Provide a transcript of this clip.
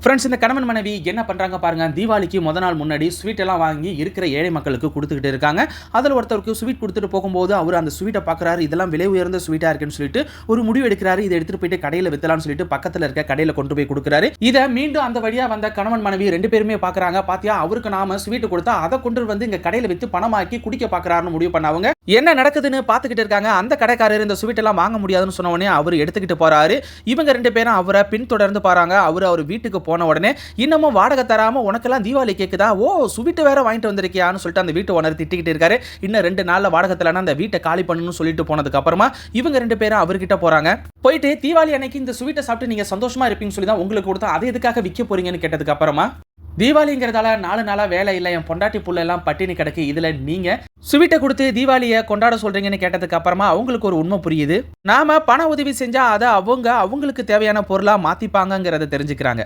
Friends, இந்த கணவன் மனைவி என்ன பண்ணுறாங்க பாருங்க. தீபாவளிக்கு முத நாள் முன்னாடி ஸ்வீட் எல்லாம் வாங்கி இருக்கிற ஏழை மக்களுக்கு கொடுத்துக்கிட்டு இருக்காங்க. அதில் ஒருத்தருக்கு ஸ்வீட் கொடுத்துட்டு போகும்போது அவர் அந்த ஸ்வீட்டை பார்க்குறாரு. இதெல்லாம் விலை உயர்ந்த ஸ்வீட்டாக இருக்குன்னு சொல்லிட்டு ஒரு முடிவு எடுக்கிறாரு. இதை எடுத்துகிட்டு போயிட்டு கடையில் விற்றலாம்னு சொல்லிட்டு பக்கத்தில் இருக்க கடையில் கொண்டு போய் கொடுக்குறாரு. இதை மீண்டும் அந்த வழியாக வந்த கணவன் மனைவி ரெண்டு பேருமே பார்க்குறாங்க. பாத்தியா, அவருக்கு நாம ஸ்வீட் கொடுத்தா அதை கொண்டு வந்து இங்கே கடையில் விற்று பணமாக்கி குடிக்க பார்க்குறாருன்னு முடிவு பண்ணவங்க என்ன நடக்குதுன்னு பார்த்துக்கிட்டு இருக்காங்க. அந்த கடைக்காரர் இந்த ஸ்வீட் எல்லாம் வாங்க முடியாதுன்னு சொன்ன உடனே அவர் எடுத்துக்கிட்டு போறாரு. இவங்க ரெண்டு பேரும் அவரை பின்தொடர்ந்து பாருங்க. அவர் வீட்டுக்கு போன உடனே இன்னமும் வாடகை தராம உனக்கெல்லாம் தீபாவளி கேக்குதா, ஓ ஸ்வீட் வேற வாங்கிட்டு வந்திருக்கியான்னு சொல்லிட்டு அந்த வீட்டு ஓனர் திட்டிக்கிட்டு இருக்காரு. இன்னும் 2 நாள்ல வாடகை தரலனா அந்த வீட்டை காலி பண்ணணும்னு சொல்லிட்டு போனதுக்கு அப்புறமா இவங்க ரெண்டு பேரும் அவர்கிட்ட போறாங்க. போயிட்டு தீபாவளி அன்னைக்கு இந்த ஸ்வீட்டை சாப்பிட்டு நீங்க சந்தோஷமா இருப்பீங்கன்னு சொல்லி தான் உங்களுக்கு கொடுத்தா, அதை எதுக்காக விற்க போறீங்கன்னு கேட்டதுக்கு அப்புறமா தீபாவளிங்கிறதால 4 நாளா வேலை இல்லை, என் பொண்டாட்டி புள்ள எல்லாம் பட்டினி கிடக்கு, இதுல நீங்க ஸ்வீட்டை கொடுத்து தீபாவளியை கொண்டாட சொல்றீங்கன்னு கேட்டதுக்கு அப்புறமா அவங்களுக்கு ஒரு உண்மை புரியுது. நாம பண உதவி செஞ்சா அதை அவங்களுக்கு தேவையான பொருளா மாத்திப்பாங்கிறத தெரிஞ்சுக்கிறாங்க.